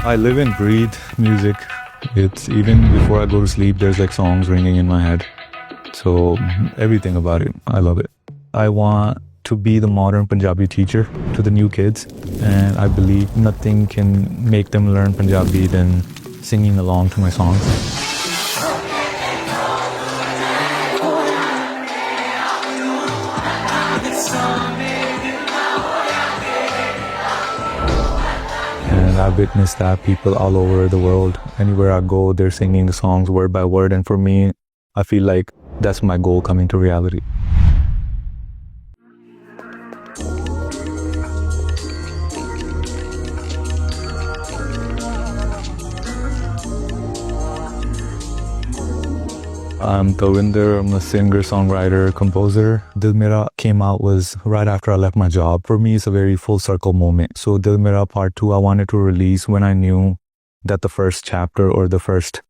I live and breathe music. It's even before I go to sleep, there's like songs ringing in my head. So everything about it, I love it. I want to be the modern Punjabi teacher to the new kids. And I believe nothing can make them learn Punjabi than singing along to my songs. And I've witnessed that people all over the world, anywhere I go, they're singing the songs word by word. And for me, I feel like that's my goal coming to reality. I'm TALWIINDER, I'm a singer, songwriter, composer. Dil Mera came out was right after I left my job. For me, it's a very full circle moment. So Dil Mera Part 2, I wanted to release when I knew that the first chapter or the first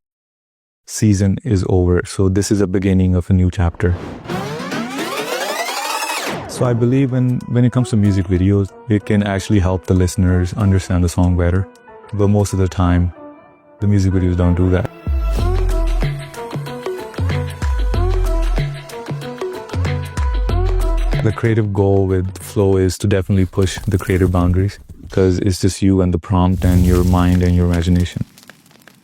season is over. So this is a beginning of a new chapter. So I believe when it comes to music videos, it can actually help the listeners understand the song better. But most of the time, the music videos don't do that. The creative goal with Flow is to definitely push the creative boundaries because it's just you and the prompt and your mind and your imagination.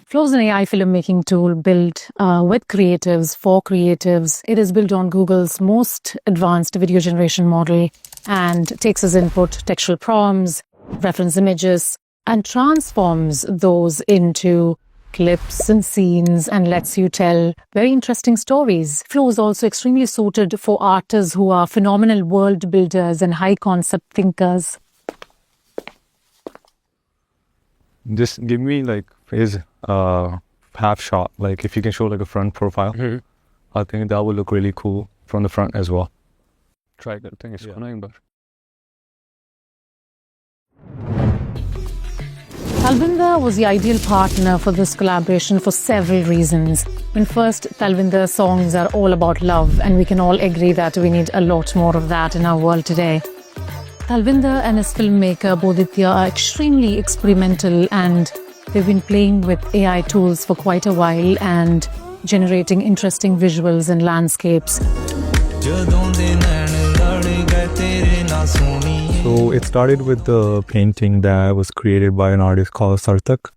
Flow is an AI filmmaking tool built with creatives, for creatives. It is built on Google's most advanced video generation model and takes as input textual prompts, reference images, and transforms those into clips and scenes and lets you tell very interesting stories. Flow is also extremely suited for artists who are phenomenal world builders and high concept thinkers. Just give me like his half shot, like if you can show like a front profile. I think that would look really cool from the front as well. Try that thing. Yeah. TALWIINDER was the ideal partner for this collaboration for several reasons. First, TALWIINDER songs are all about love, and we can all agree that we need a lot more of that in our world today. TALWIINDER and his filmmaker Bowdhitya are extremely experimental, and they've been playing with AI tools for quite a while and generating interesting visuals and landscapes. So it started with the painting that was created by an artist called Sarthak.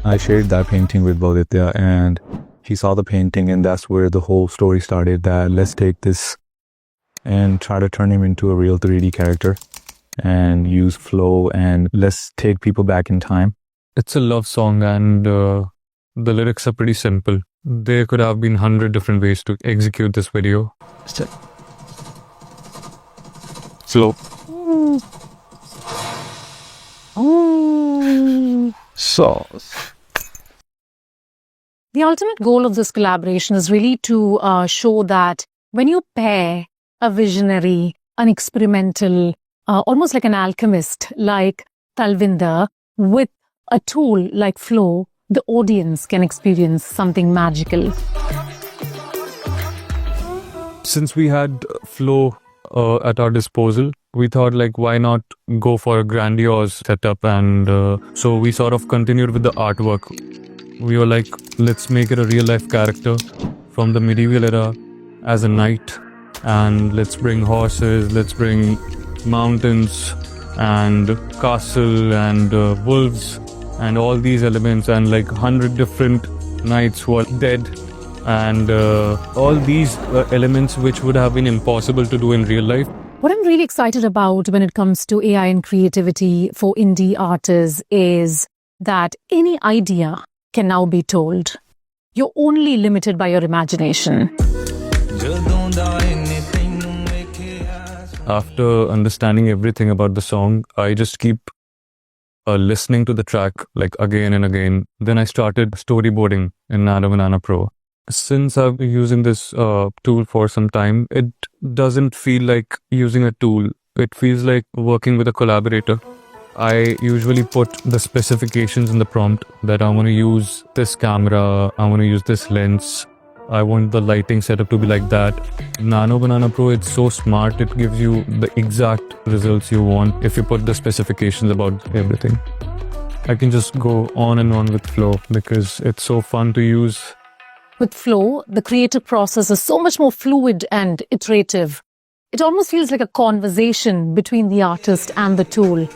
I shared that painting with Bowdhitya and he saw the painting, and that's where the whole story started, that let's take this and try to turn him into a real 3D character and use Flow and let's take people back in time. It's a love song and the lyrics are pretty simple. There could have been 100 different ways to execute this video. Flow. Sauce. The ultimate goal of this collaboration is really to show that when you pair a visionary, an experimental, almost like an alchemist like TALWIINDER with a tool like Flow, the audience can experience something magical. Since we had Flow at our disposal, we thought like why not go for a grandiose setup, and so we sort of continued with the artwork. We were like, let's make it a real life character from the medieval era as a knight, and let's bring horses, let's bring mountains and castle and wolves and all these elements, and like 100 different knights who are dead, and all these elements which would have been impossible to do in real life. What I'm really excited about when it comes to AI and creativity for indie artists is that any idea can now be told. You're only limited by your imagination. After understanding everything about the song, I just keep listening to the track like again and again. Then I started storyboarding in Nano Banana Pro. Since I've been using this tool for some time, it doesn't feel like using a tool. It feels like working with a collaborator. I usually put the specifications in the prompt that I want to use this camera, I want to use this lens, I want the lighting setup to be like that. Nano Banana Pro, it's so smart. It gives you the exact results you want if you put the specifications about everything. I can just go on and on with Flow because it's so fun to use. With Flow, the creative process is so much more fluid and iterative. It almost feels like a conversation between the artist and the tool.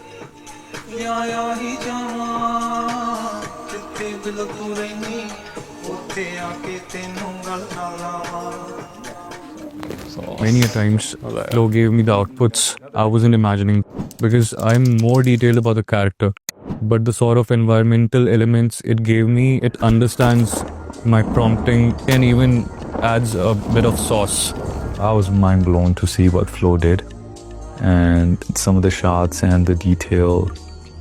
Many a times, Flow gave me the outputs I wasn't imagining because I'm more detailed about the character. But the sort of environmental elements it gave me, it understands my prompting and even adds a bit of sauce. I was mind blown to see what Flow did, and some of the shots and the detail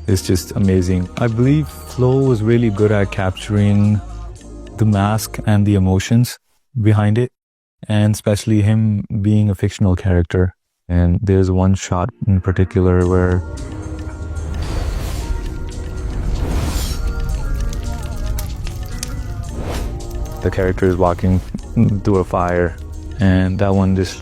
is just amazing. I believe Flow was really good at capturing the mask and the emotions behind it, and especially him being a fictional character. And there's one shot in particular where the character is walking through a fire, and that one just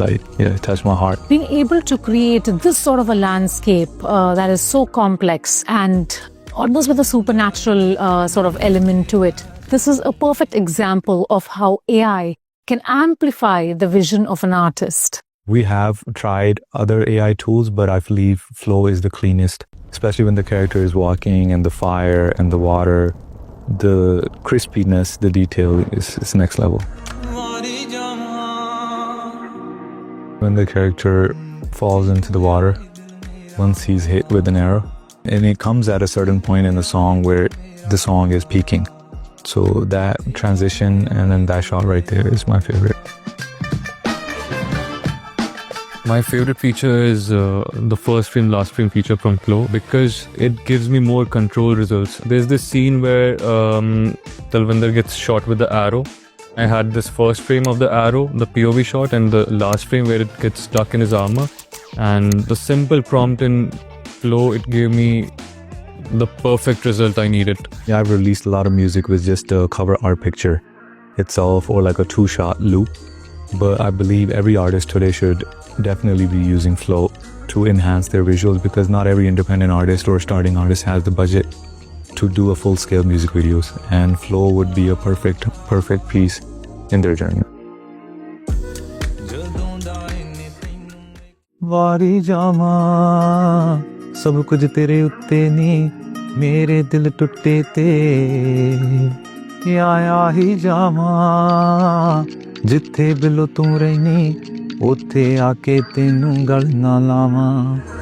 touched my heart. Being able to create this sort of a landscape that is so complex and almost with a supernatural sort of element to it. This is a perfect example of how AI can amplify the vision of an artist. We have tried other AI tools, but I believe Flow is the cleanest, especially when the character is walking and the fire and the water. The crispiness, the detail is next level. When the character falls into the water, once he's hit with an arrow, and it comes at a certain point in the song where the song is peaking. So that transition and then that shot right there is my favorite. My favorite feature is the first frame, last frame feature from Flow because it gives me more control results. There's this scene where Talwinder gets shot with the arrow. I had this first frame of the arrow, the POV shot, and the last frame where it gets stuck in his armor. And the simple prompt in Flow, it gave me the perfect result I needed. Yeah, I've released a lot of music with just a cover art picture itself or like a 2-shot loop. But I believe every artist today should definitely be using Flow to enhance their visuals because not every independent artist or starting artist has the budget to do a full-scale music videos, and Flow would be a perfect piece in their journey. वारी जामा सब कुछ तेरे उत्ते नी मेरे दिल टुटे ते आया ही जामा जिथे बिलो तू रहनी उथे आके तेनू गल ना लावां